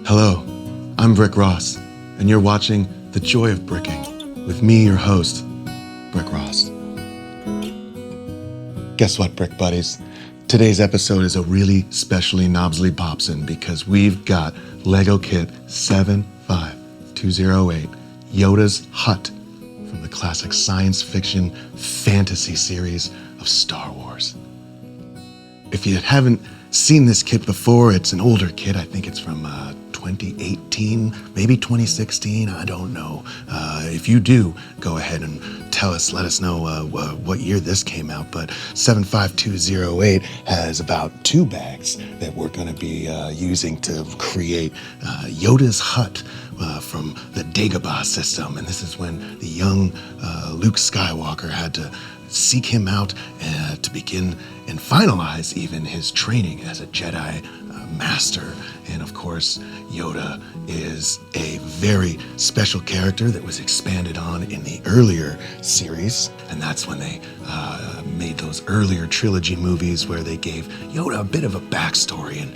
Hello, I'm Brick Ross, and you're watching The Joy of Bricking with me, your host, Brick Ross. Guess what, Brick Buddies? Today's episode is a really specially knobsly bopsin because we've got Lego Kit 75208, Yoda's Hut, from the classic science fiction fantasy series of Star Wars. If you haven't seen this kit before, it's an older kit. I think it's from 2018, maybe 2016. I don't know. If you do, go ahead and tell us, let us know what year this came out. But 75208 has about 2 bags that we're going to be using to create Yoda's Hut from the DEGOBAH system. And this is when the young Luke Skywalker had to seek him out to begin and finalize even his training as a Jedi master. And of course, Yoda is a very special character that was expanded on in the earlier series. And that's when they made those earlier trilogy movies where they gave Yoda a bit of a backstory. And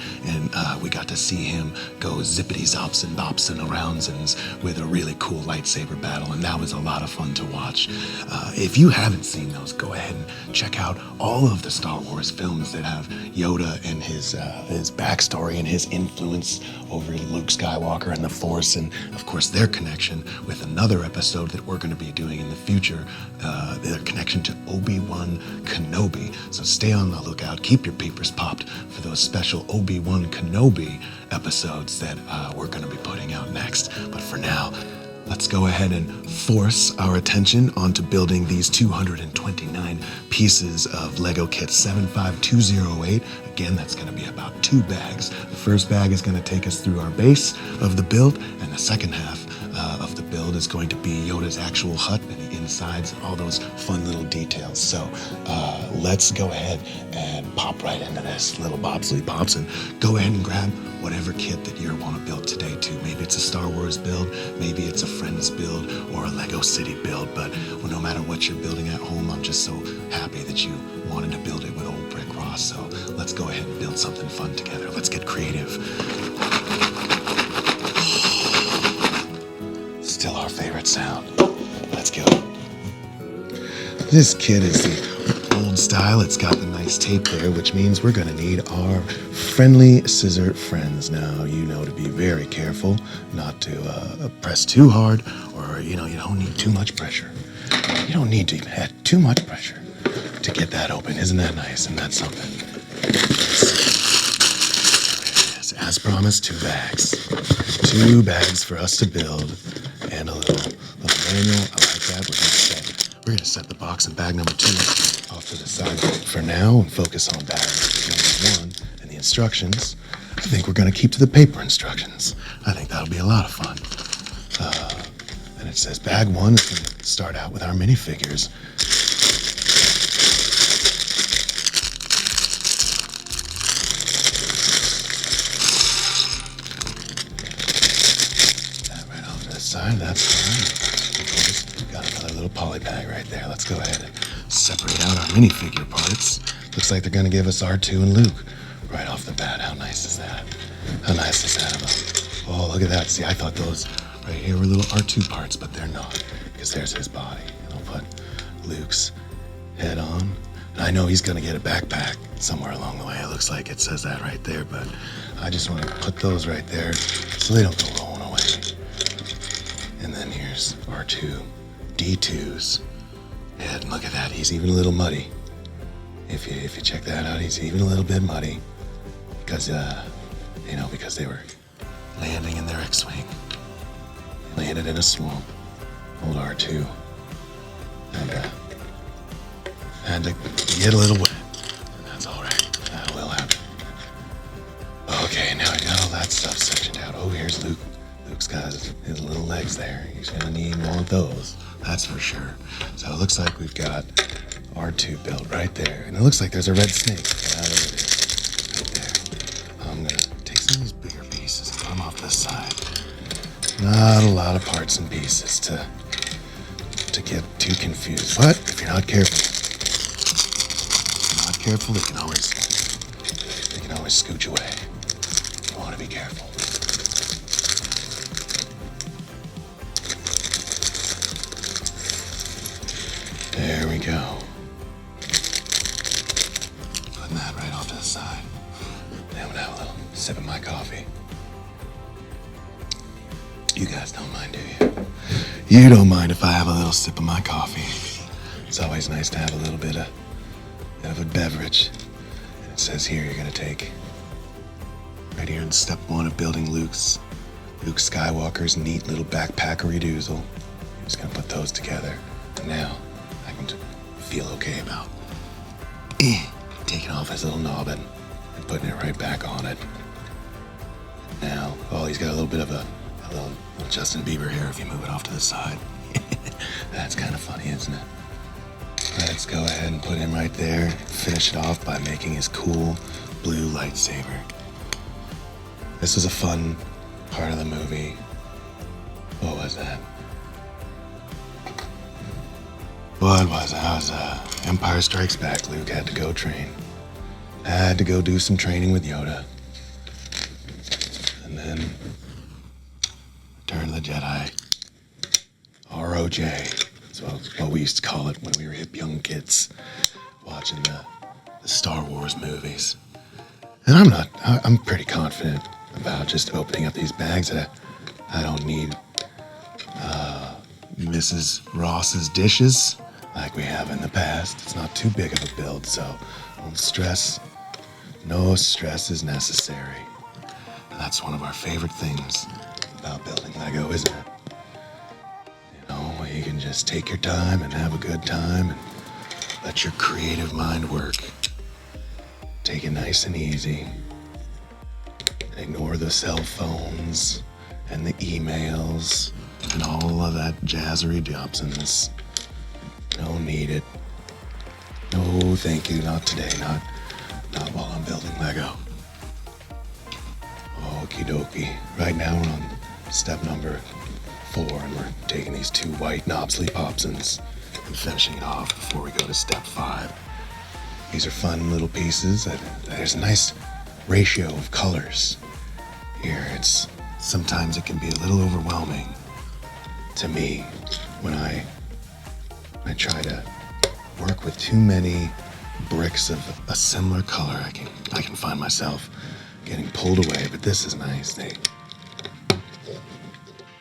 we got to see him go zippity-zops and bops and arounds with a really cool lightsaber battle. And that was a lot of fun to watch. If you haven't seen those, go ahead and check out all of the Star Wars films that have Yoda and his backstory and his influence over Luke Skywalker and the Force, and of course their connection with another episode that we're going to be doing in the future, their connection to Obi-Wan Kenobi. So stay on the lookout, keep your peepers popped for those special Obi-Wan Kenobi episodes that we're going to be putting out next. But for now, let's go ahead and force our attention onto building these 229 pieces of Lego Kit 75208. Again, that's going to be about 2 bags. The first bag is going to take us through our base of the build, and the second half of the build is going to be Yoda's actual hut and the insides and all those fun little details. So let's go ahead and pop right into this little bobsleigh pops and go ahead and grab whatever kit that you want to build today too. Maybe it's a Star Wars build, maybe it's a Friends build or a Lego City build, but no matter what you're building at home, I'm just so happy that you wanted to build it with old Brick Ross. So let's go ahead and build something fun together. Let's get creative. Still our favorite sound. Let's go. This kit is the old style. It's got the nice tape there, which means we're going to need our friendly scissor friends. Now, you know to be very careful not to press too hard, or, you don't need too much pressure. You don't need to even add too much pressure to get that open. Isn't that nice? And that's something. Yes, as promised, 2 bags. 2 bags for us to build, and a little manual. I like that. We're going to set the box in bag number 2 off to the side for now and focus on bag number 1 and the instructions. I think we're going to keep to the paper instructions. I think that'll be a lot of fun. And it says bag 1 is going to start out with our minifigures. That right off to the side, that's fine. Of course, we've got another little poly bag right there. Let's go ahead and separate out our minifigure parts. Looks like they're going to give us R2 and Luke right off the bat. How nice is that? How nice is that? Oh, look at that. See, I thought those right here were little R2 parts, but they're not, because there's his body. And I'll put Luke's head on. And I know he's going to get a backpack somewhere along the way. It looks like it says that right there, but I just want to put those right there so they don't go rolling away. And then here's R2, D2's head. And look at that. He's even a little muddy. If you check that out, he's even a little bit muddy because, because they were landing in their X-Wing. Landed in a swamp. Old R2. And had to get a little wet. And that's all right. That will happen. Okay, now we got all that stuff sectioned out. Oh, here's Luke. Luke's got his little legs there. He's gonna want those. That's for sure. So it looks like we've got R2 built right there. And it looks like there's a red snake. Yeah, there it is. Right there. I'm gonna take some of these bigger pieces and put them off this side. Not a lot of parts and pieces to get too confused. But if you're not careful, they can always scooch away. You want to be careful. the side. Then I'm gonna have a little sip of my coffee. You guys don't mind, do you? You don't mind if I have a little sip of my coffee. It's always nice to have a little bit of a beverage. And it says here you're gonna take, right here in step 1 of building Luke Skywalker's neat little backpackery doozle. I'm just gonna put those together. And now I can feel okay about taking off his little noggin and putting it right back on it. Now, oh, he's got a little bit of a little Justin Bieber hair if you move it off to the side. That's kind of funny, isn't it? Let's go ahead and put him right there. Finish it off by making his cool blue lightsaber. This is a fun part of the movie. What was that? What was it? That was Empire Strikes Back. Luke had to go train. Had to go do some training with Yoda. And then Return of the Jedi. ROJ. That's what we used to call it when we were hip young kids watching the Star Wars movies. And I'm pretty confident about just opening up these bags that I don't need Mrs. Ross's dishes like we have in the past. It's not too big of a build, so don't stress. No stress is necessary. And that's one of our favorite things about building Lego, isn't it? You know, you can just take your time and have a good time and let your creative mind work. Take it nice and easy. Ignore the cell phones and the emails and all of that jazzery Dobsons. Don't need it. No, thank you. Not today. Not while I'm building Lego. Okie dokie. Right now we're on step number 4, and we're taking these 2 white Knobsley Popsons and finishing it off before we go to step 5. These are fun little pieces. There's a nice ratio of colors here. Sometimes it can be a little overwhelming to me when I try to work with too many bricks of a similar color. I can find myself getting pulled away, but this is nice. They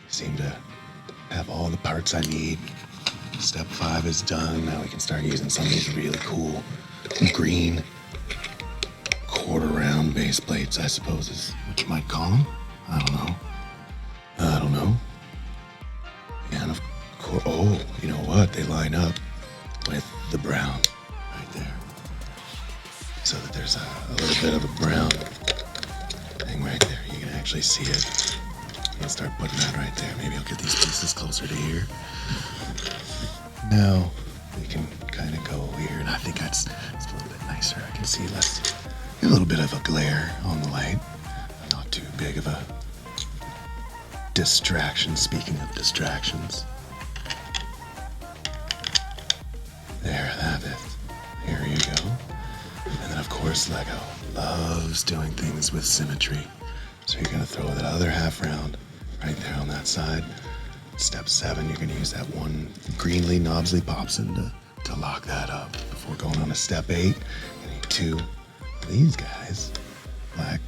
seem to have all the parts I need. Step 5 is done. Now we can start using some of these really cool green quarter round base plates, I suppose is what you might call them. I don't know. And of course, oh, you know what? They line up with the brown right there. So that there's a little bit of a brown thing right there. You can actually see it. You can start putting that right there. Maybe I'll get these pieces closer to here. Now we can kind of go here, and I think it's a little bit nicer. I can see a little bit of a glare on the light. Not too big of a distraction. Speaking of distractions. There, that is. Here you go. And then of course Lego loves doing things with symmetry. So you're gonna throw that other half round right there on that side. Step 7, you're gonna use that 1 greenly Knobsley Popson to lock that up. Before going on to step 8, you need 2 of these guys. Black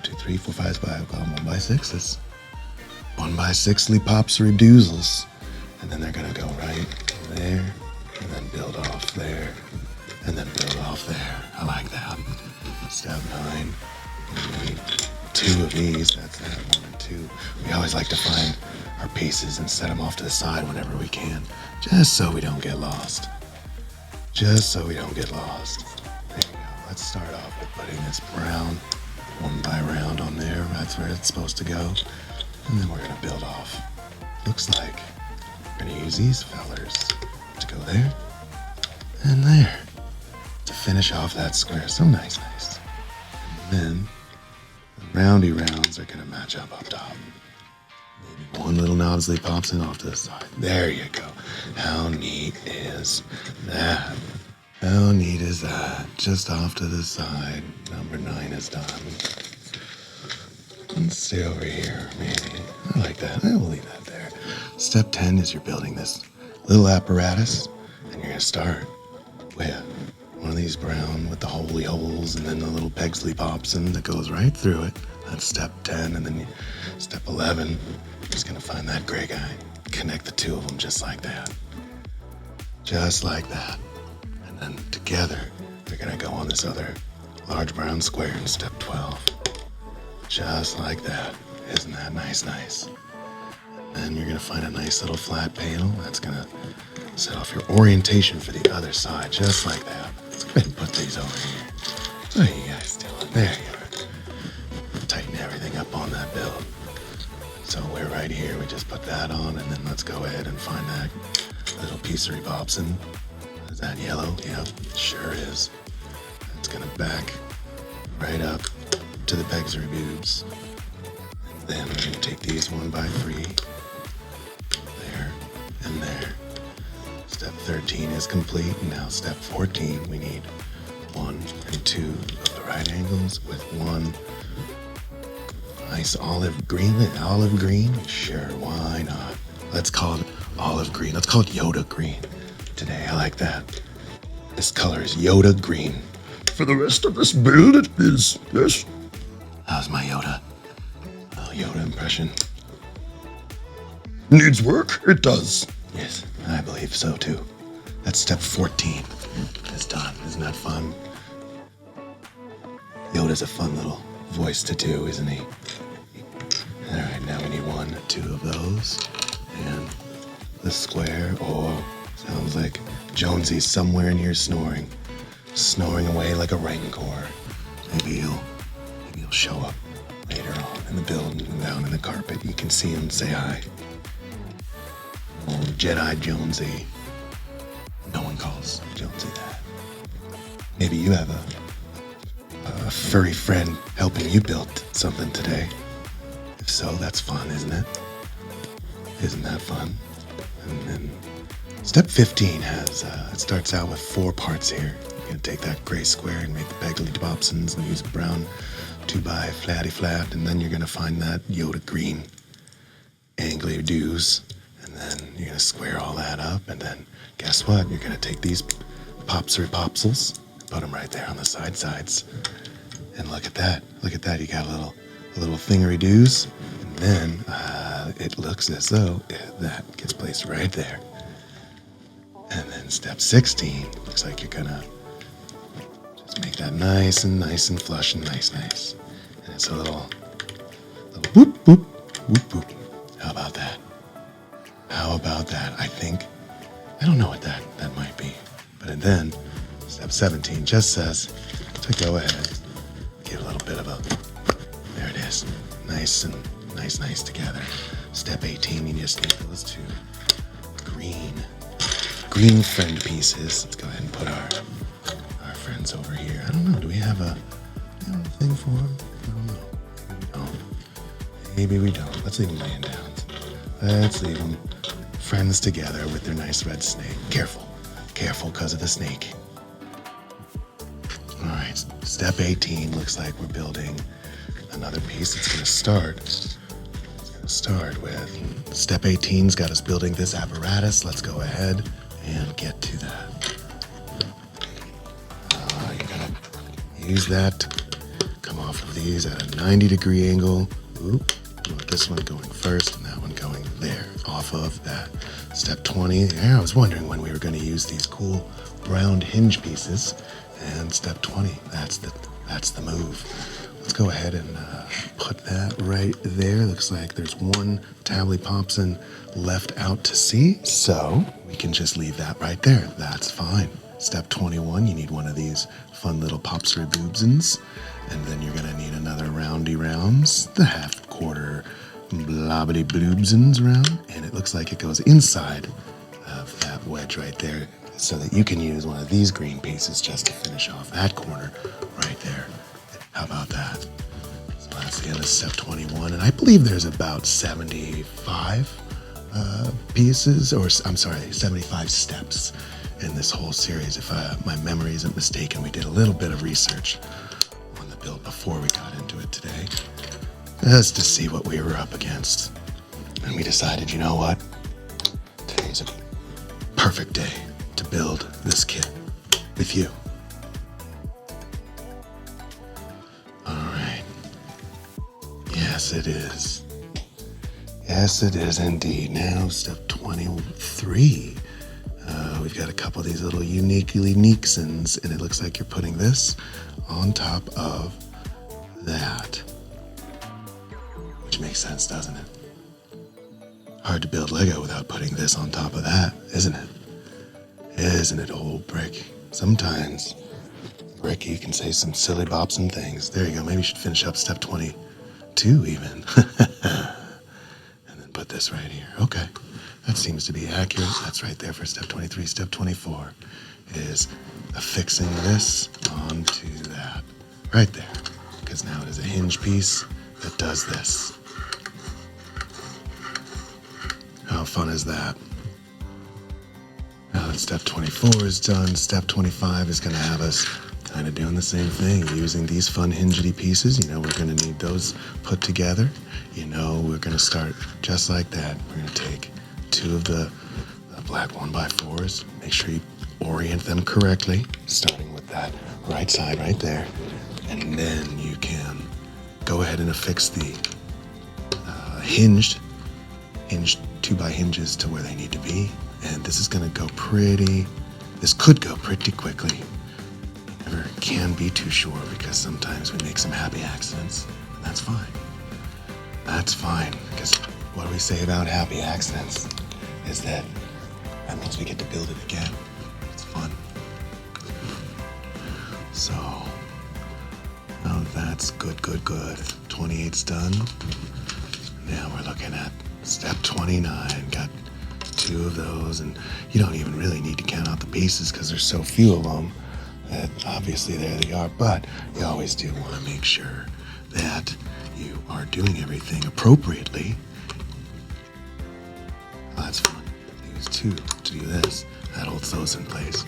2, 3, 4, 5, 5, I'll call them 1x6s. 1x6ly pops redoozles. And then they're gonna go right there, and then build off there, and then build off there. I like that. Step 9, we need 2 of these. That's that 1 and 2. We always like to find our pieces and set them off to the side whenever we can, just so we don't get lost. Just so we don't get lost. There you go. Let's start off with putting this brown 1 by round on there. That's where it's supposed to go. And then we're gonna build off. Looks like we're gonna use these fellers to go there and there to finish off that square. So nice. And then the roundy rounds are gonna match up top. Maybe 1 little Knobsley pops in off to the side. There you go. How neat is that? How neat is that? Just off to the side. Number 9 is done. Let's stay over here, maybe. I like that. I will leave that there. Step 10 is you're building this little apparatus, and you're gonna start with one of these brown with the holy holes and then the little Pegsley pops and that goes right through it. That's step 10, and then step 11, just gonna find that gray guy. Connect the two of them just like that. Just like that. And then together, they're gonna go on this other large brown square in step 12. Just like that. Isn't that nice? And then you're gonna find a nice little flat panel. That's gonna set off your orientation for the other side, just like that. Let's go ahead and put these over here. What are you guys doing? There you are. Tighten everything up on that build. So we're right here. We just put that on, and then let's go ahead and find that little piece of rebobson. Is that yellow? Yep, sure is. It's gonna back right up to the Pegsley boobs. And then we're gonna take these 1 by 3. There and there. Step 13 is complete, and now step 14, we need 1 and 2 of the right angles with 1 nice olive green. Olive green? Sure, why not? Let's call it olive green. Let's call it Yoda green today. I like that. This color is Yoda green. For the rest of this build, it is, yes. How's my Yoda? Oh, Yoda impression. Needs work? It does. Yes, I believe so too. That's step 14. It's done. Isn't that fun? Yoda's a fun little voice to do, isn't he? All right, now we need 1, 2 of those. And the square. Oh, sounds like Jonesy's somewhere in here snoring. Snoring away like a rancor. Maybe he'll show up later on in the building and down in the carpet. You can see him, say hi. Old Jedi Jonesy. No one calls Jonesy that. Maybe you have a furry friend helping you build something today. If so, that's fun, isn't it? Isn't that fun? And then step 15 has, it starts out with 4 parts here. You're gonna take that gray square and make the Pegsley Dobsons and use a brown 2 by flatty flat, and then you're gonna find that Yoda green angly doos, and then you're gonna square all that up, and then guess what? You're gonna take these popsels, put them right there on the sides, and look at that. Look at that. You got a little thingery doos, and then it looks as though that gets placed right there. And then step 16 looks like you're gonna just make that nice and flush and nice. And it's a little whoop whoop whoop whoop. How about that? I don't know what that might be. But then step 17 just says to go ahead, give a little bit of there it is. Nice together. Step 18, you just need those 2 green friend pieces. Let's go ahead and put our friends over here. I don't know, do we have a thing for them? I don't know. Maybe we don't. Let's leave them laying down. Let's leave them friends together with their nice red snake. Careful because of the snake. All right, step 18 looks like we're building another piece. It's gonna start with step 18's got us building this apparatus. Let's go ahead and get to that. You're gonna use that to come off of these at a 90-degree angle. Oop. You want this one going first and that one going there, off of that. Step 20, yeah, I was wondering when we were going to use these cool round hinge pieces. And step 20, that's the move. Let's go ahead and put that right there. Looks like there's 1 Tably Popson left out to see, so we can just leave that right there. That's fine. Step 21, you need 1 of these fun little Popsery Boobsons. And then you're gonna need another roundy rounds, the 1/2 quarter blobbity bloobsons round. And it looks like it goes inside of that wedge right there so that you can use 1 of these green pieces just to finish off that corner right there. How about that? So that's the end of step 21. And I believe there's about 75 pieces, or I'm sorry, 75 steps in this whole series. If my memory isn't mistaken, we did a little bit of research on the build before we got into it today, just to see what we were up against. And we decided, you know what? Today's a perfect day to build this kit with you. Yes, it is. Yes, it is indeed. Now, step 23. We've got a couple of these little uniquely neeksons, and it looks like you're putting this on top of that. Which makes sense, doesn't it? Hard to build Lego without putting this on top of that, isn't it? Isn't it, old Brick? Sometimes, Brick, you can say some silly bops and things. There you go. Maybe you should finish up step 22 even. And then put this right here. Okay. That seems to be accurate. That's right there for step 23. Step 24 is affixing this onto that. Right there. Because now it is a hinge piece that does this. How fun is that? Now that step 24 is done, step 25 is going to have us kind of doing the same thing, using these fun hingedy pieces. You know, we're going to need those put together. You know, we're going to start just like that. We're going to take two of the black 1x4s. Make sure you orient them correctly, starting with that right side right there. And then you can go ahead and affix the hinged 2x hinges to where they need to be. And this is going to go this could go pretty quickly. Never can be too sure because sometimes we make some happy accidents, and that's fine. That's fine, because what do we say about happy accidents is that means we get to build it again. It's fun. So, now that's good. 28's done. Now we're looking at step 29. Got two of those, and you don't even really need to count out the pieces because there's so few of them that obviously there they are, but you always do want to make sure that you are doing everything appropriately. Oh, that's fun. Use two to do this. That holds those in place.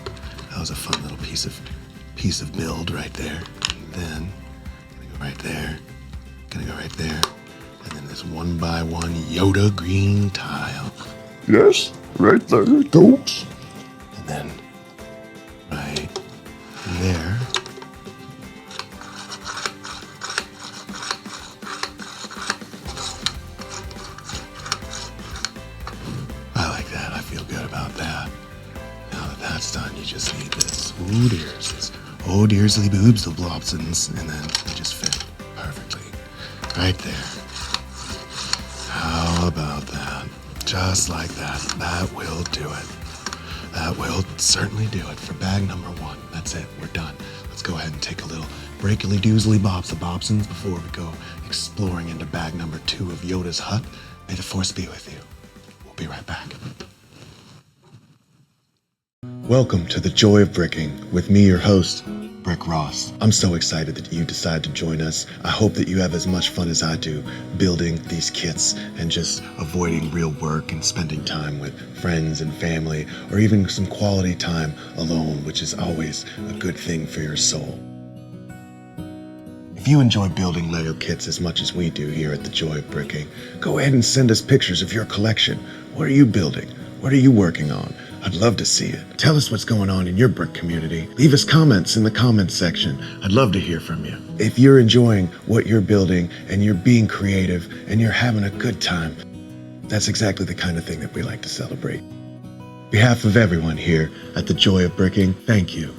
That was a fun little piece of build right there. And then gonna go right there. Gonna go right there. And then this 1x1 Yoda green tile. Yes, right there it goes. And then right there. I like that. I feel good about that. Now that that's done, you just need this. Ooh, dears. Oh, dearsly boobs, the blobsons. And then they just fit perfectly. Right there. How about that? Just like that. That will do it. That will certainly do it for bag number 1. That's it. We're done. Let's go ahead and take a little breakily doozly bops of bobsons before we go exploring into bag number 2 of Yoda's hut. May the force be with you. We'll be right back. Welcome to the Joy of Bricking with me, your host, Brick Ross. I'm so excited that you decided to join us. I hope that you have as much fun as I do building these kits and just avoiding real work and spending time with friends and family, or even some quality time alone, which is always a good thing for your soul. If you enjoy building Lego kits as much as we do here at the Joy of Bricking, go ahead and send us pictures of your collection. What are you building? What are you working on? I'd love to see it. Tell us what's going on in your brick community. Leave us comments in the comments section. I'd love to hear from you. If you're enjoying what you're building and you're being creative and you're having a good time, that's exactly the kind of thing that we like to celebrate. On behalf of everyone here at the Joy of Bricking, thank you.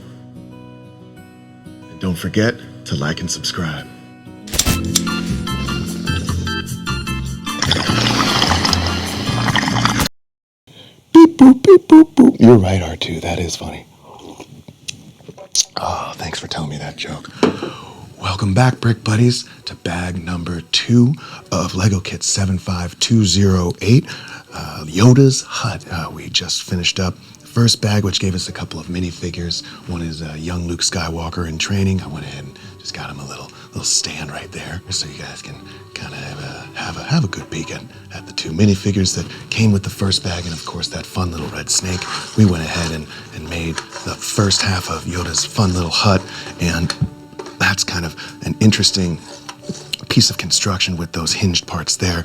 And don't forget to like and subscribe. Beep, boop, beep, boop, boop. You're right, R2. That is funny. Oh, thanks for telling me that joke. Welcome back, Brick Buddies, to bag number 2 of Lego Kit 75208, Yoda's Hut. We just finished up the first bag, which gave us a couple of minifigures. One is young Luke Skywalker in training. I went ahead and just got him a little stand right there, so you guys can kind of have a good peek at the 2 minifigures that came with the first bag, and of course that fun little red snake. We went ahead and made the first half of Yoda's fun little hut, and that's kind of an interesting piece of construction with those hinged parts there.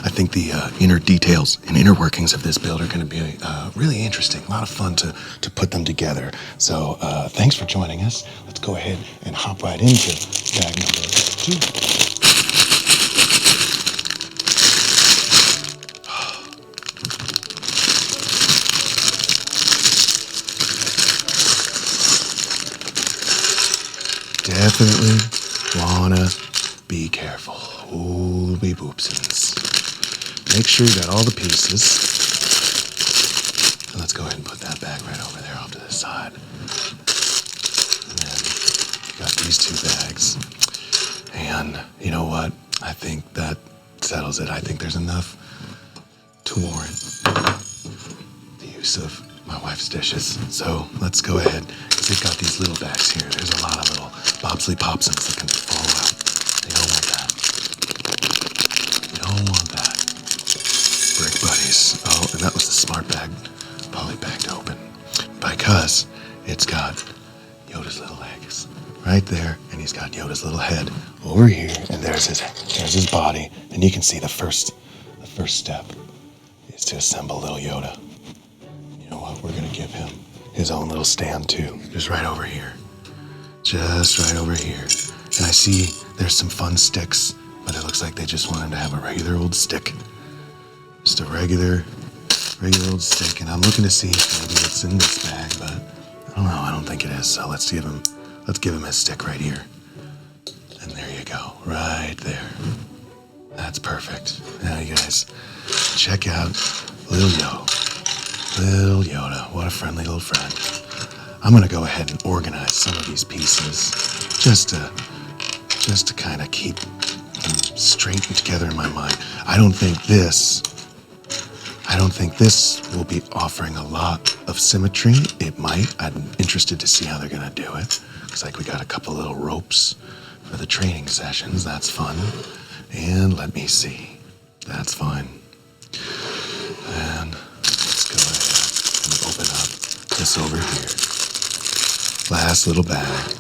I think the inner details and inner workings of this build are going to be really interesting. A lot of fun to put them together. So thanks for joining us. Let's go ahead and hop right into bag number 2. definitely wanna be careful. Holy boopsins. Make sure you got all the pieces. And let's go ahead and put that bag right over there off to the side. And then you got these 2 bags. And you know what? I think that settles it. I think there's enough to warrant the use of my wife's dishes. So let's go ahead, because they've got these little bags here. There's a lot of little Bobsley Popsins that can fall out. You don't want that. You don't want that. Brick Buddies. Oh, and that was the smart bag, poly bag to open. Because it's got Yoda's little legs right there, and he's got Yoda's little head over here, and there's his body. And you can see the first step is to assemble little Yoda. You know what? We're gonna give him his own little stand too. Just right over here. Just right over here. And I see there's some fun sticks, but it looks like they just want him to have a regular old stick. Just a regular old stick. And I'm looking to see if maybe it's in this bag, but I don't know. I don't think it is. So let's give him his stick right here. And there you go. Right there. That's perfect. Now you guys check out Lil Yoda. What a friendly little friend. I'm gonna go ahead and organize some of these pieces just to kind of keep them straight and together in my mind. I don't think this will be offering a lot of symmetry. It might. I'm interested to see how they're gonna do it. Looks like we got a couple little ropes for the training sessions. That's fun. And let me see. That's fine. And let's go ahead and open up this over here. Last little bag.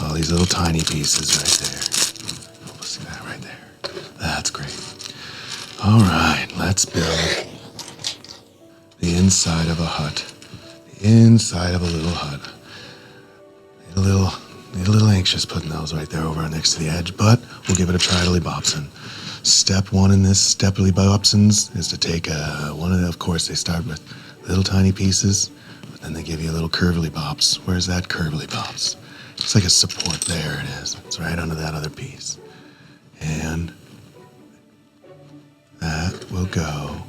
All these little tiny pieces right there. Oh, see that right there. That's great. All right, let's build the inside of a hut. The inside of a little hut. Need a little anxious putting those right there over next to the edge, but we'll give it a try, Bobson. Step 1 in this Steppily Bobsons is to take of course they start with little tiny pieces, but then they give you a little curvily bops. Where's that curvily bops? It's like a support. There it is. It's right under that other piece. And that will go,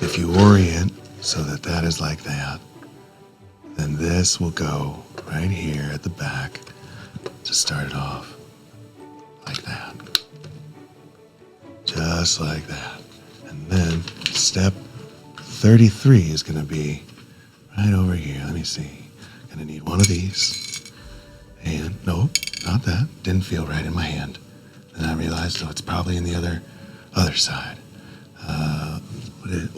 if you orient so that is like that, then this will go right here at the back to start it off like that. Just like that. And then step 33 is going to be right over here. Let me see. Going to need one of these. And nope, not that. Didn't feel right in my hand. And I realized, it's probably in the other side.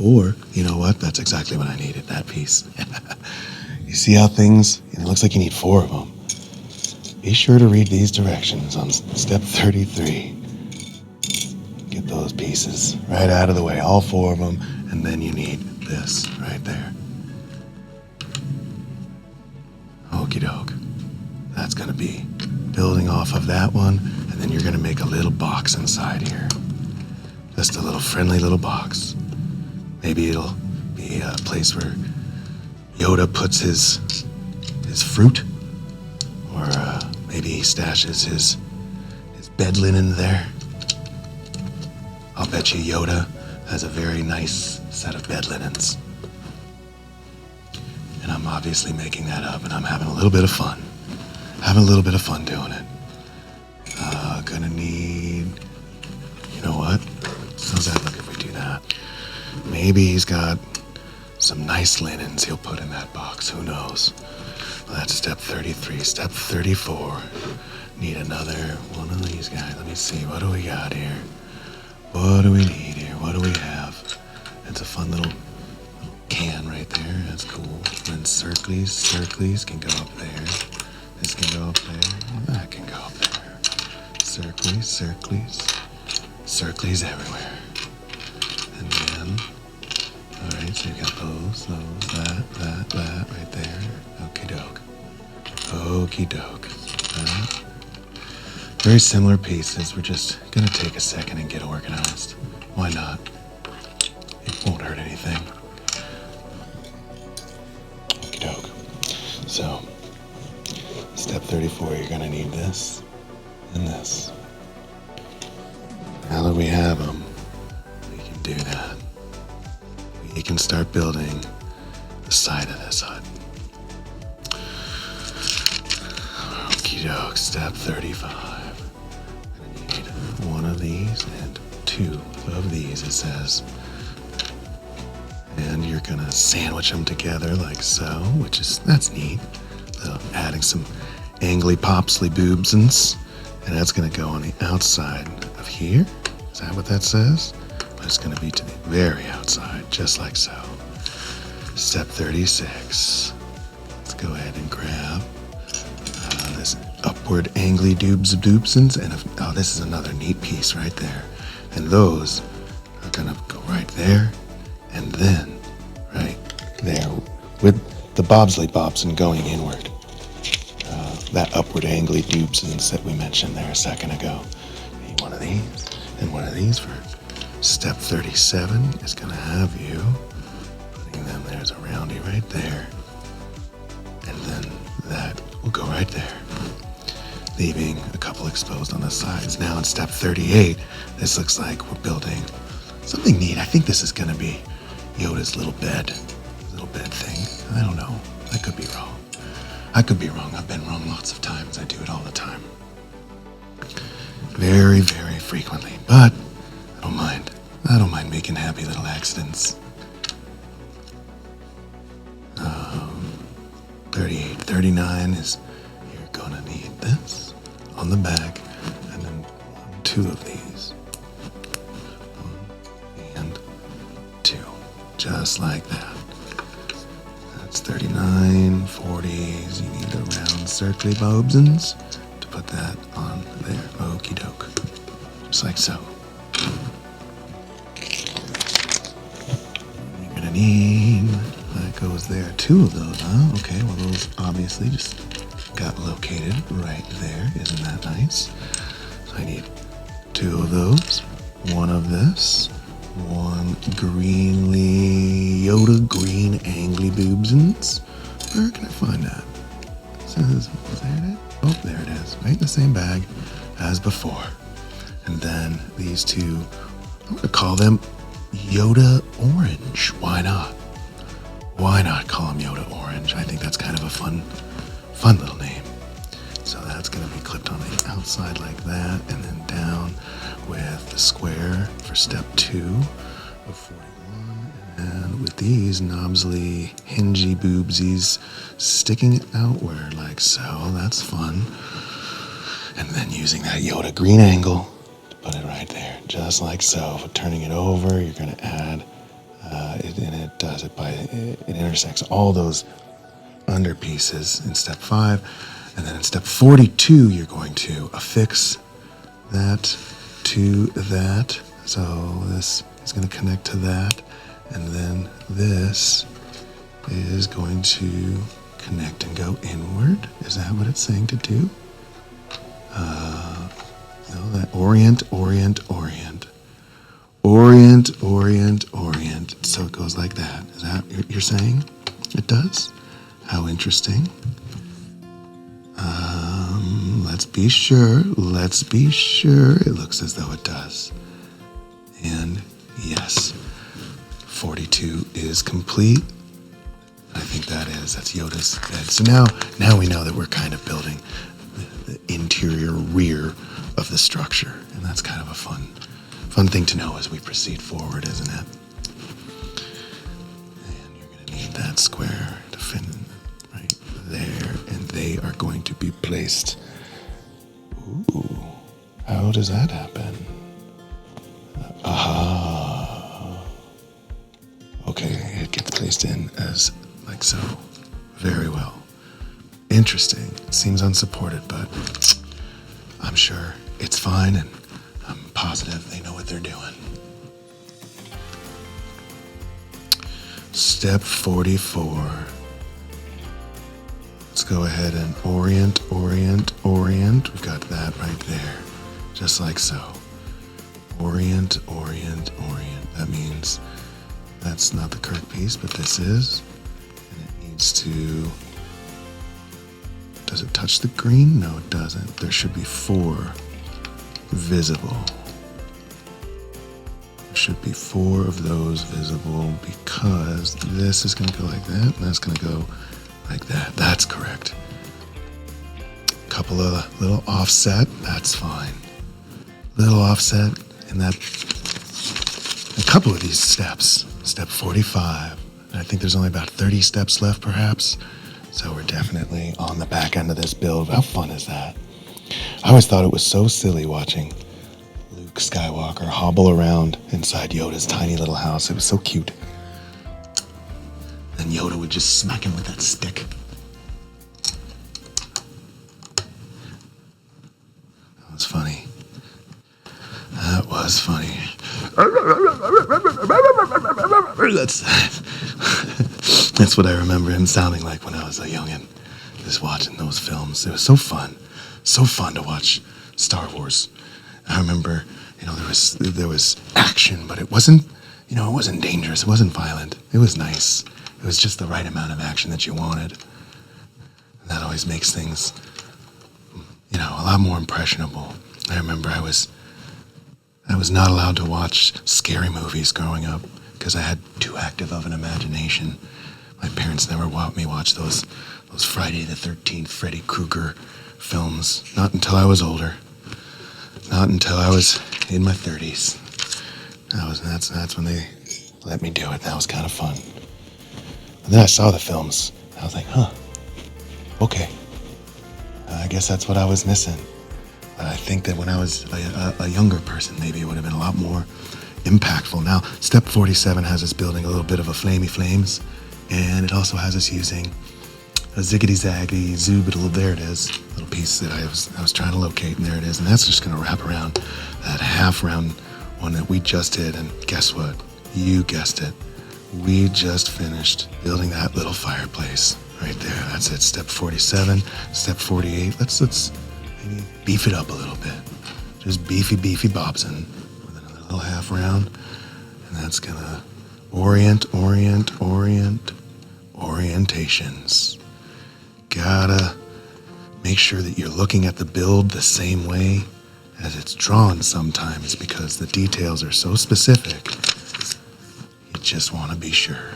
Or, you know what? That's exactly what I needed, that piece. You see how things, it looks like you need 4 of them. Be sure to read these directions on step 33. Get those pieces right out of the way, all 4 of them, and then you need this right there. Okie doke. That's going to be building off of that one, and then you're going to make a little box inside here. Just a little friendly little box. Maybe it'll be a place where Yoda puts his fruit, or maybe he stashes his bed linen there. I'll bet you Yoda has a very nice set of bed linens. And I'm obviously making that up, and I'm having a little bit of fun. Doing it. Gonna need, you know what? How's that look if we do that? Maybe he's got some nice linens he'll put in that box. Who knows? Well, that's step 33. Step 34. Need another one of these guys. Let me see. What do we got here? What do we need here? What do we have? It's a fun little can right there. That's cool. Then circlies can go up there. This can go up there. That can go up there. Circlies everywhere. And then, all right, so you got those, that right there. Okie doke. Very similar pieces. We're just gonna take a second and get organized. Why not? It won't hurt anything. Okie doke. So, step 34, you're gonna need this and this. Now that we have them, we can do that. We can start building the side of this hut. Okie doke, step 35. I need one of these and two of these, it says. And you're gonna sandwich them together like so, that's neat. So adding some angly popsly boobsins, and that's gonna go on the outside of here. Is that what that says? But it's gonna be to the very outside, just like so. Step 36. Let's go ahead and grab this upward angly doobsins, and this is another neat piece right there. And those are gonna go right there, and then right there with the bobsley bobson going inward. That upward angly doobsins that we mentioned there a second ago. Need one of these and one of these for step 37 is gonna have you putting them, there's a roundy right there. And then that will go right there, leaving a couple exposed on the sides. Now in step 38, this looks like we're building something neat. I think this is gonna be Yoda's little bed thing. I don't know. I could be wrong. I've been wrong lots of times. I do it all the time. Very, very frequently. But I don't mind. I don't mind making happy little accidents. 38, 39 is you're gonna need this on the back, and then two of these. One and two. Just like that. That's 39, 40s. You need the round circly bobsins to put that on there. Okie doke. Just like so. You're gonna need, that goes there, two of those, huh? Okay, well those obviously just got located right there. Isn't that nice? So I need two of those, one of this, one greenly Yoda green angly boobsins. Where can I find that? It says, is there it? Oh, there it is. Right in the same bag as before. And then these two, I'm gonna call them Yoda Orange. Why not? Why not call them Yoda Orange? I think that's kind of a fun little name. So that's gonna be clipped on the outside like that, and then down with the square for step 2 of 41, and with these knobsly hingy boobsies sticking outward like so. That's fun. And then using that Yoda green angle to put it right there, just like so. For turning it over, you're gonna add it intersects all those under pieces in step 5, and then in step 42 you're going to affix that to that. So this is going to connect to that, and then this is going to connect and go inward. Is that what it's saying to do? No, that orient. So it goes like that. Is that what you're saying? It does? How interesting. Let's be sure. It looks as though it does. And yes, 42 is complete. I think that's Yoda's bed. So now we know that we're kind of building the interior rear of the structure. And that's kind of a fun thing to know as we proceed forward, isn't it? And you're going to need that square to fit right there. And they are going to be placed. Ooh, how does that happen? Aha. Okay, it gets placed in as like so. Very well. Interesting. It seems unsupported, but I'm sure it's fine, and I'm positive they know what they're doing. Step 44. Let's go ahead and orient. We've got that right there, just like so. Orient. That means that's not the correct piece, but this is. And it needs to Does it touch the green? No, it doesn't. There should be 4 visible. There should be 4 of those visible because this is going to go like that, and that's going to go like that. That's correct. Couple of little offset, that's fine. Little offset in that. A couple of these steps. Step 45. And I think there's only about 30 steps left, perhaps. So we're definitely on the back end of this build. How fun is that? I always thought it was so silly watching Luke Skywalker hobble around inside Yoda's tiny little house. It was so cute. And Yoda would just smack him with that stick. That was funny. That was funny. That's what I remember him sounding like when I was a youngin', just watching those films. It was so fun to watch Star Wars. I remember, there was action, but it wasn't, it wasn't dangerous. It wasn't violent. It was nice. It was just the right amount of action that you wanted. And that always makes things, a lot more impressionable. I remember I was not allowed to watch scary movies growing up because I had too active of an imagination. My parents never let me watch those Friday the 13th Freddy Krueger films. Not until I was older. Not until I was in my 30s. That's when they let me do it. That was kind of fun. And then I saw the films. I was like, okay. I guess that's what I was missing. I think that when I was a younger person, maybe it would have been a lot more impactful. Now, step 47 has us building a little bit of a flamey flames, and it also has us using a ziggity-zaggity zoobidle. There it is, little piece that I was trying to locate, and there it is. And that's just going to wrap around that half-round one that we just did. And guess what? You guessed it. We just finished building that little fireplace right there. That's it. Step 47, step 48. Let's maybe beef it up a little bit. Just beefy Bobson with another little half round. And that's gonna orientations. Gotta make sure that you're looking at the build the same way as it's drawn sometimes because the details are so specific. You just want to be sure.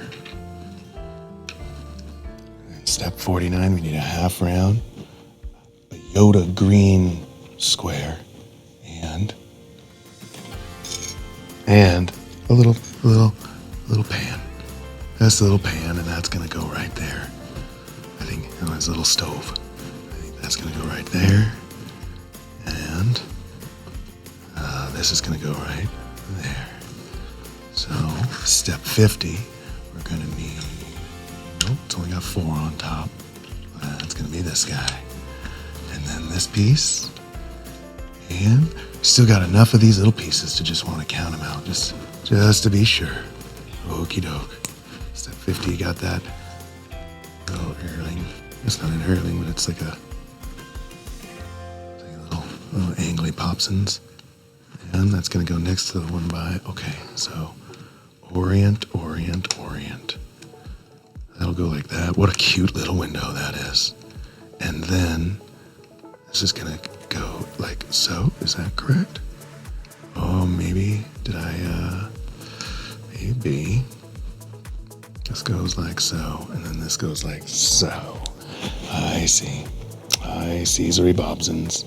And step 49, we need a half round. A Yoda green square and a little pan. That's a little pan, and that's gonna go right there. I think it's a little stove. I think that's gonna go right there, and this is gonna go right there. So step 50, we're gonna need. Nope, it's only got 4 on top. It's gonna be this guy. And then this piece, and still got enough of these little pieces to just want to count them out, just to be sure. Okie doke. Step 50, you got that little earring. It's not an earring, but it's like a little angly popsins. And that's gonna go next to the one by. Okay, so orient. That'll go like that. What a cute little window that is. And then this is gonna go like so. Is that correct? Oh, maybe. Did I, maybe. This goes like so, and then this goes like so. I see. Zary Bobsons.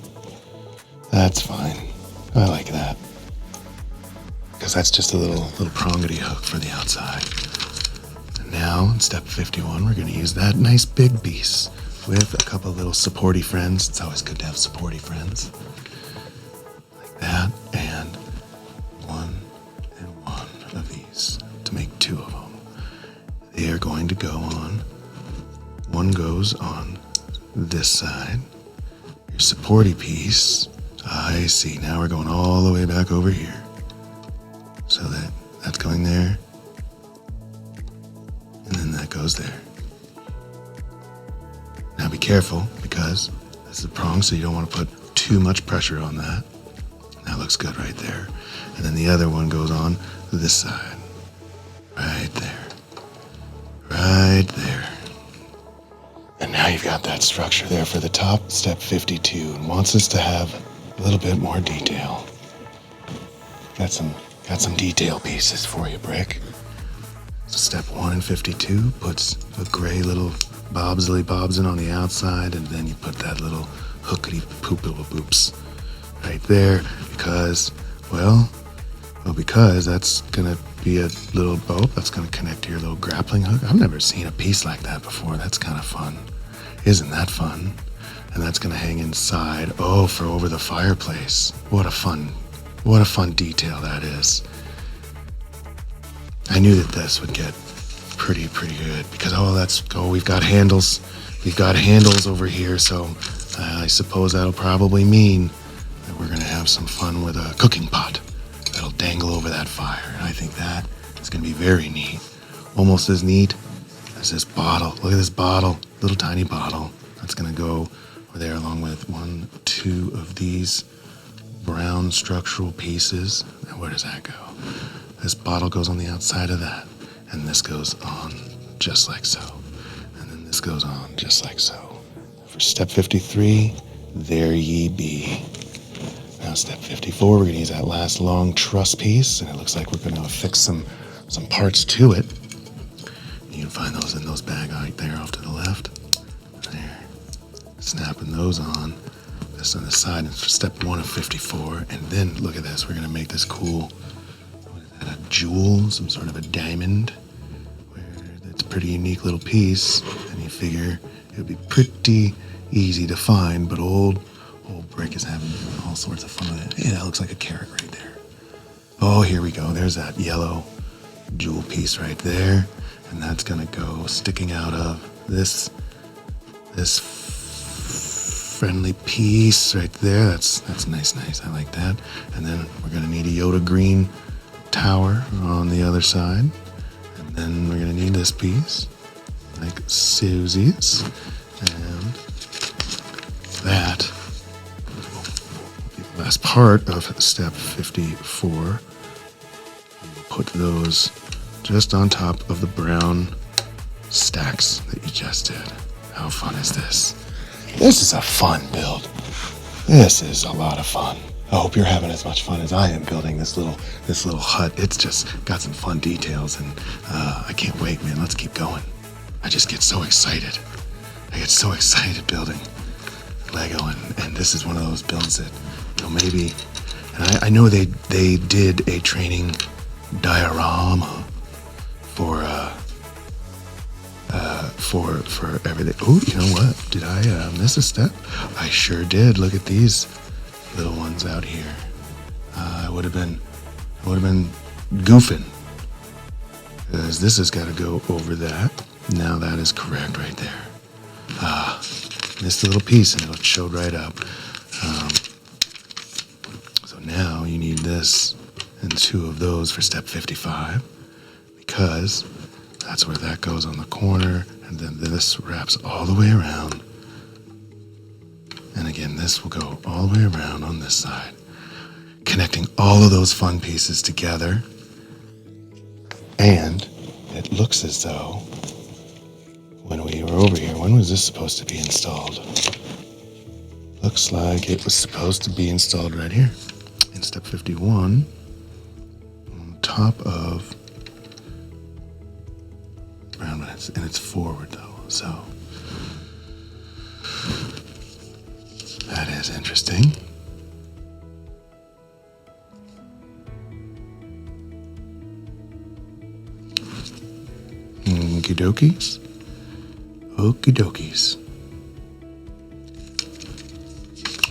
That's fine. I like that. Because that's just a little prongity hook for the outside. And now, in step 51, we're gonna use that nice big piece with a couple of little supporty friends. It's always good to have supporty friends. Like that, and one of these to make 2 of them. They are going to go on. One goes on this side. Your supporty piece. I see. Now we're going all the way back over here. So that's going there. And then that goes there. Now be careful because this is a prong, so you don't want to put too much pressure on that. That looks good right there. And then the other one goes on this side. Right there. Right there. And now now you've got that structure there for the top, step 52, and wants us to have a little bit more detail. Got some detail pieces for you, Brick. So step 1 and 52 puts a gray little bobsley-bobsin on the outside, and then you put that little hookity-poopity-boops right there because that's gonna be a little boat that's gonna connect to your little grappling hook. I've never seen a piece like that before. That's kind of fun. Isn't that fun? And that's gonna hang inside, for over the fireplace. What a fun detail that is. I knew that this would get pretty good because we've got handles. We've got handles over here, so I suppose that'll probably mean that we're gonna have some fun with a cooking pot that'll dangle over that fire. And I think that is gonna be very neat. Almost as neat as this bottle. Look at this bottle, little tiny bottle. That's gonna go over there along with 1, 2 of these brown structural pieces. And where does that go? This bottle goes on the outside of that, and this goes on just like so. And then this goes on just like so. For step 53, there ye be. Now step 54, we're gonna use that last long truss piece, and it looks like we're gonna affix some parts to it. You can find those in those bags right there off to the left. There. Snapping those on. This on the side is for step 1 of 54. And then look at this, we're gonna make this cool, a jewel, some sort of a diamond, where it's a pretty unique little piece, and you figure it would be pretty easy to find, but old Brick is having all sorts of fun with it. Hey, that looks like a carrot right there. Oh, here we go. There's that yellow jewel piece right there, and that's gonna go sticking out of this friendly piece right there. That's nice. I like that. And then we're gonna need a Yoda green tower on the other side, and then we're gonna need this piece like Susie's, and that will be the last part of step 54. We'll put those just on top of the brown stacks that you just did. How fun is this? This is a fun build. This is a lot of fun. I hope you're having as much fun as I am building this little hut. It's just got some fun details, and I can't wait, man. Let's keep going. I just get so excited. I get so excited building Lego, and this is one of those builds that, maybe, and I know they did a training diorama for everything. Oh, you know what? Did I miss a step? I sure did. Look at these little ones out here. I would have been goofing, because this has got to go over that. Now that is correct right there. Missed a little piece, and it showed right up. So now you need this and 2 of those for step 55, because that's where that goes on the corner, and then this wraps all the way around. And again, this will go all the way around on this side, connecting all of those fun pieces together. And it looks as though when we were over here, when was this supposed to be installed? Looks like it was supposed to be installed right here in step 51 on top of brown, and it's forward though, so that is interesting. Okie dokies. Okie dokies.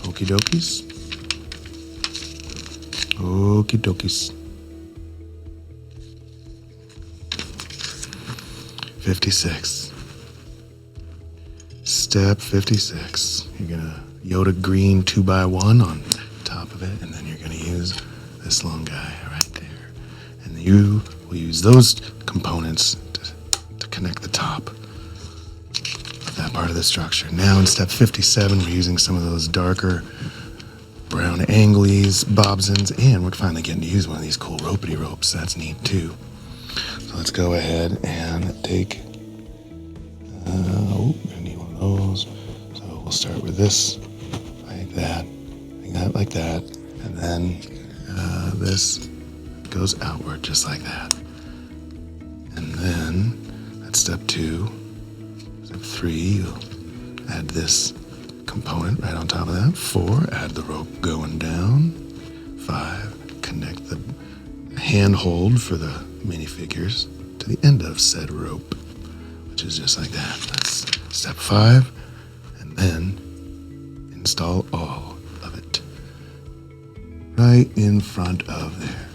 Okie dokies. Okie dokies. 56. Step 56. You're gonna Yoda green 2x1 on top of it, and then you're gonna use this long guy right there. And you will use those components to connect the top of that part of the structure. Now in step 57, we're using some of those darker brown anglies, bobsins, and we're finally getting to use one of these cool ropey ropes. That's neat too. So let's go ahead and take, I need one of start with this, like that, like that, and then this goes outward just like that. And then that's step 2. Step 3, you'll add this component right on top of that. 4, add the rope going down. 5, connect the handhold for the minifigures to the end of said rope, which is just like that. That's step 5. And then install all of it right in front of there.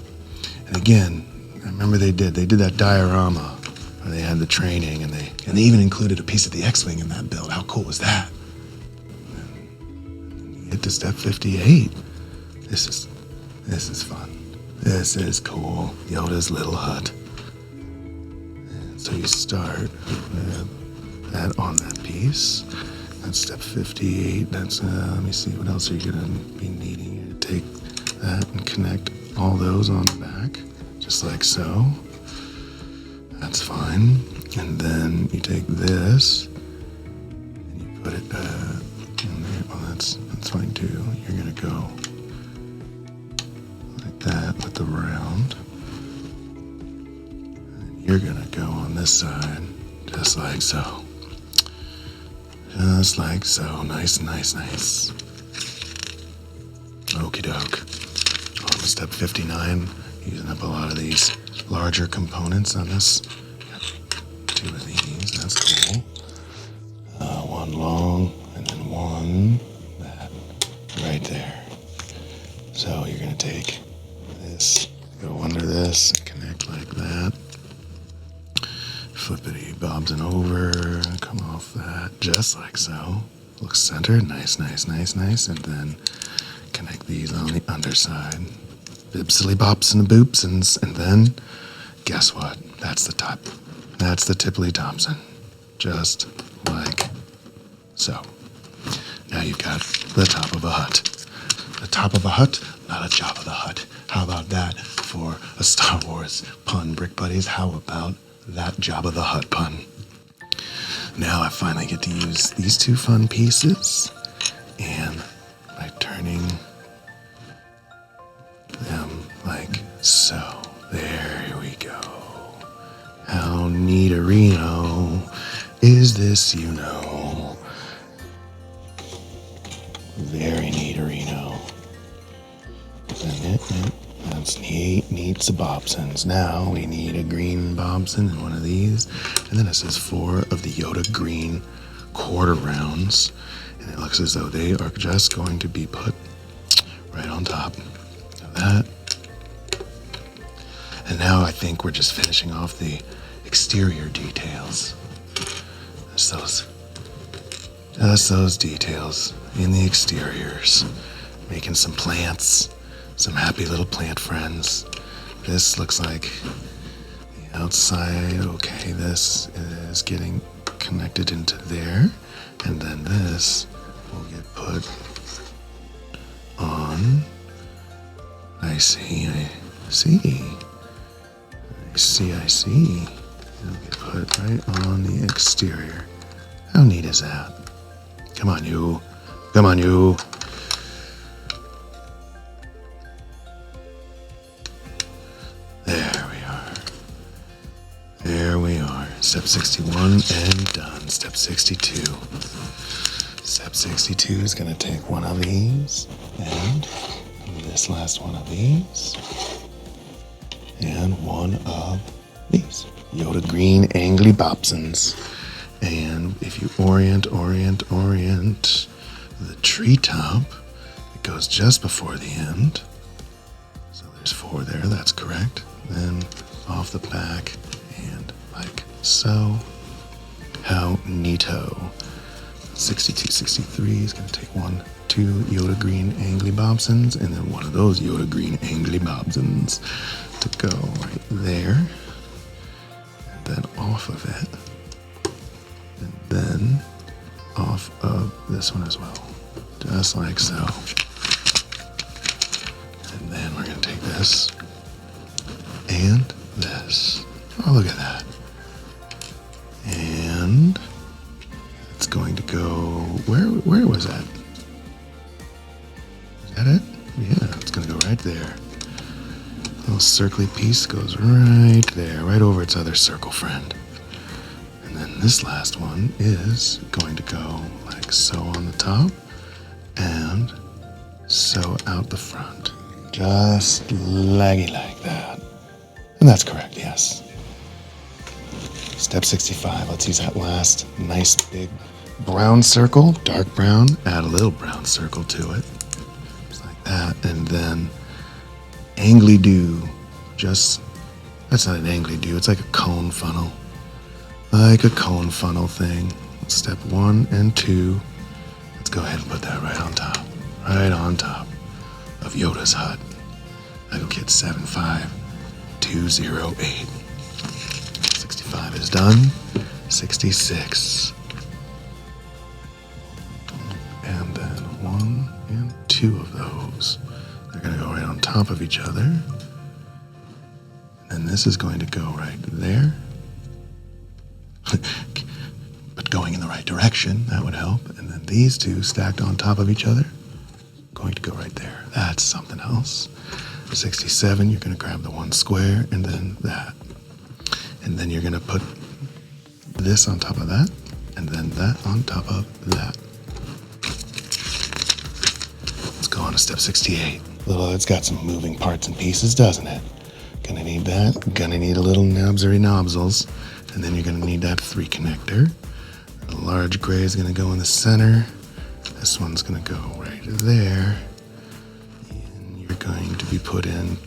And again, I remember they did that diorama where they had the training, and they even included a piece of the X-Wing in that build. How cool was that? And you get to step 58. This is fun. This is cool. Yoda's little hut. And so you start with that on that piece. That's step 58. That's let me see, what else are you gonna be needing? You're gonna take that and connect all those on the back, just like so. That's fine. And then you take this and you put it in there. Well, that's fine too. You're gonna go like that with the round. And you're gonna go on this side, just like so. Just like so. Nice, nice, nice. Okie doke. On to step 59. Using up a lot of these larger components on this. Got 2 of these. That's cool. 1 long, and then 1 that right there. So you're gonna take this, go under this, and connect like that. Flippity bobs and over, come off that, just like so. Looks centered, nice, nice, nice, nice. And then connect these on the underside. Bibsily bops and boops, and then guess what? That's the top. That's the Tipley Thompson. Just like so. Now you've got the top of a hut. The top of a hut, not a Jabba the Hutt. How about that for a Star Wars pun, Brick Buddies? How about that Jabba the Hutt pun? Now I finally get to use these 2 fun pieces, and by turning them like so. There we go. How neaterino is this, you know? Very neaterino. That's neat, neat Bobsons. Now we need a green Bobson and one of these. And then it says 4 of the Yoda green quarter rounds. And it looks as though they are just going to be put right on top of that. And now I think we're just finishing off the exterior details. Just those details in the exteriors. Making some plants, some happy little plant friends. This looks like the outside. Okay, this is getting connected into there. And then this will get put on. I see. It'll get put right on the exterior. How neat is that? Come on, you. There we are. Step 61 and done. Step 62. Step 62 is going to take one of these and this last one of these and one of these. Yoda green angly Bobsons. And if you orient the treetop, it goes just before the end. So there's 4 there, that's correct. Then off the back and like so. How neato. 62, 63 is going to take 1, 2 Yoda green angly Bobsons, and then one of those Yoda green angly Bobsons to go right there. And then off of it. And then off of this one as well. Just like so. And then we're going to take this and this. Oh, look at that. And it's going to go, where was right there. Little circly piece goes right there, right over its other circle friend. And then this last one is going to go like so on the top and so out the front. Just laggy like that. And that's correct, yes. Step 65, let's use that last nice big brown circle, dark brown, add a little brown circle to it. Just like that, and then angly do, that's not an angly do, it's like a cone funnel. Like a cone funnel thing. Step 1 and 2, let's go ahead and put that right on top of Yoda's hut. Lego Kit 75208. 65 is done. 66. And then 1 and 2 of those. They're going to go right on top of each other. And this is going to go right there. But going in the right direction, that would help. And then these two stacked on top of each other, going to go right there. That's something else. 67, you're going to grab the one square and then that. And then you're going to put this on top of that, and then that on top of that. Let's go on to step 68. It's got some moving parts and pieces, doesn't it? Gonna need that. Gonna need a little knobsery knobsels. And then you're gonna need that 3 connector. The large gray is gonna go in the center. This one's gonna go right there. And you're going to be put in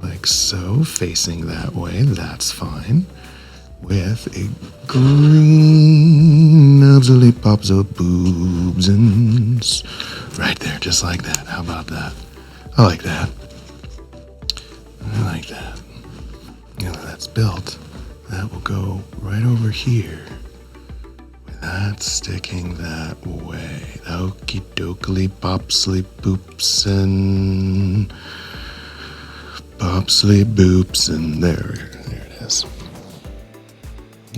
like so, facing that way. That's fine. With a green knobsely popsy boobsins. Right there, just like that. How about that? I like that. I like that. Now that that's built, that will go right over here. With that sticking that way. Okie dokie popsly boopsin. Popsly boops, and there it is.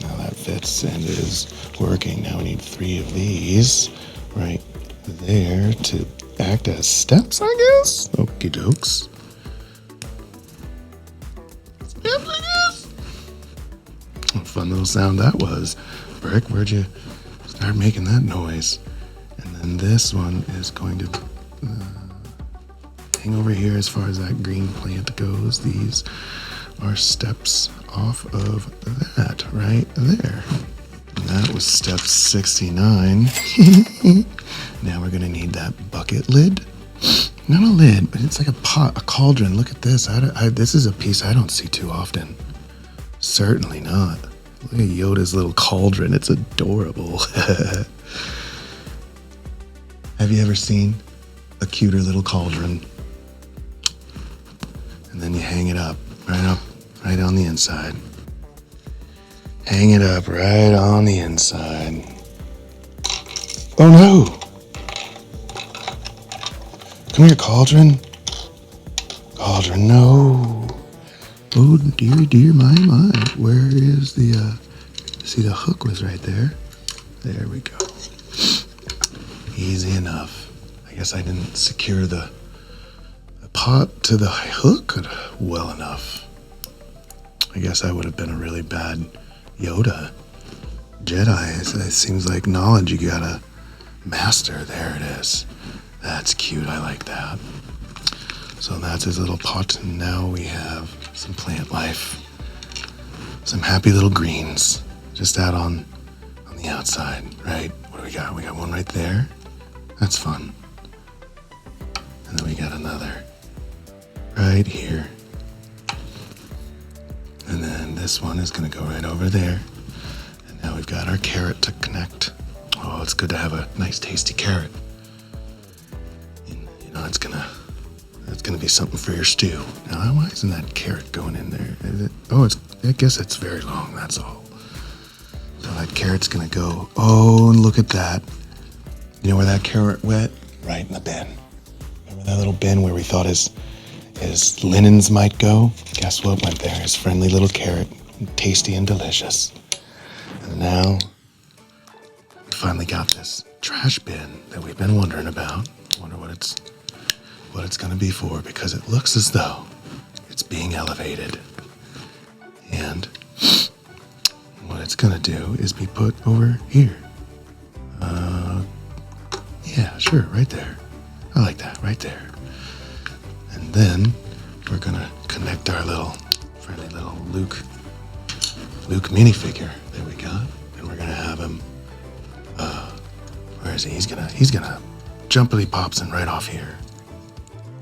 Now that fits and is working. Now we need 3 of these right there to act as steps, I guess. Okie dokes. Steps, I guess. What a fun little sound that was. Brick, where'd you start making that noise? And then this one is going to hang over here as far as that green plant goes. These are steps off of that right there. And that was step 69. Now we're gonna need that bucket lid. Not a lid, but it's like a pot, a cauldron. Look at this. This is a piece I don't see too often. Certainly not. Look at Yoda's little cauldron. It's adorable. Have you ever seen a cuter little cauldron? And then you hang it up, right on the inside. Hang it up right on the inside. Oh no! Come here, cauldron. Cauldron, no. Oh dear, my. Where is the, see the hook was right there. There we go. Easy enough. I guess I didn't secure the pot to the hook well enough. I guess I would have been a really bad Yoda. Jedi, it seems like knowledge you gotta master. There it is. That's cute, I like that. So that's his little pot, and now we have some plant life. Some happy little greens, just out on the outside, right? What do we got? We got one right there. That's fun. And then we got another right here. And then this one is gonna go right over there. And now we've got our carrot to connect. Oh, it's good to have a nice tasty carrot. And, you know, that's gonna be something for your stew. Now, why isn't that carrot going in there? I guess it's very long, that's all. So that carrot's gonna go, oh, and look at that. You know where that carrot went? Right in the bin. Remember that little bin where we thought his linens might go? Guess what went there? His friendly little carrot, tasty and delicious. And now, we finally got this trash bin that we've been wondering about. Wonder what what it's going to be for, because it looks as though it's being elevated. And what it's going to do is be put over here. Yeah, sure, right there. I like that, right there. And then we're going to connect our little friendly little Luke minifigure that we got, and we're going to have him, where is he? He's gonna jumpity pops in right off here.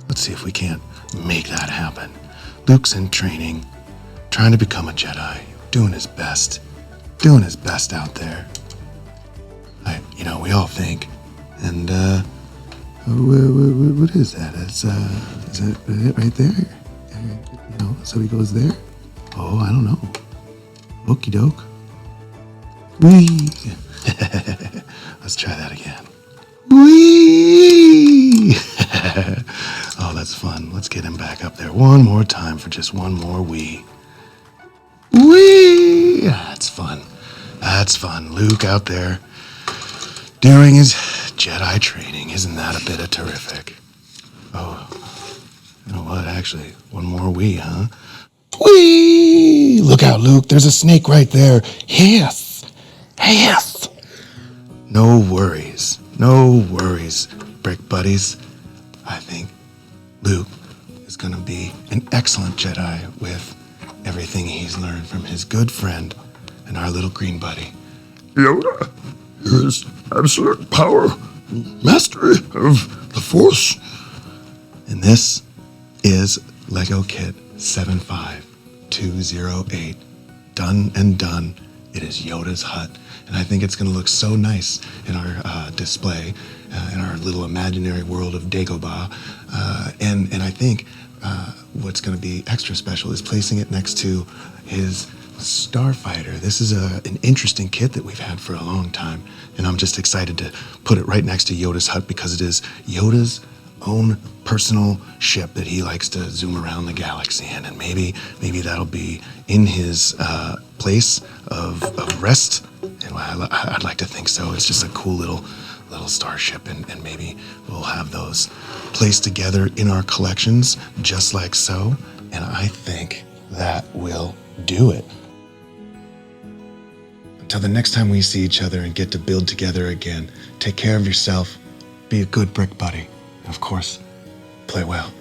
Let's see if we can't make that happen. Luke's in training, trying to become a Jedi, doing his best out there. We all think. And what is that? Is it right there? So he goes there. Oh, I don't know. Okie doke. Whee! Let's try that again. Whee! Oh, that's fun. Let's get him back up there one more time for just one more wee. Whee! That's fun. That's fun. Luke out there doing his Jedi training. Isn't that a bit of terrific? Oh, you know what? Actually, one more wee, huh? Whee! Look out, Luke. There's a snake right there. Hiss! Hiss! No worries. No worries, Brick Buddies. I think Luke is going to be an excellent Jedi with everything he's learned from his good friend and our little green buddy. Yoda, his absolute power, mastery of the Force. And this is Lego Kit 75208. Done and done. It is Yoda's hut. And I think it's going to look so nice in our display, in our little imaginary world of DEGOBAH. And I think what's going to be extra special is placing it next to his Starfighter. This is an interesting kit that we've had for a long time. And I'm just excited to put it right next to Yoda's hut because it is Yoda's own personal ship that he likes to zoom around the galaxy in, and maybe that'll be in his place of rest. And I'd like to think so. It's just a cool little starship, and maybe we'll have those placed together in our collections just like so. And I think that will do it. Until the next time we see each other and get to build together again, take care of yourself, be a good brick buddy. And of course, play well.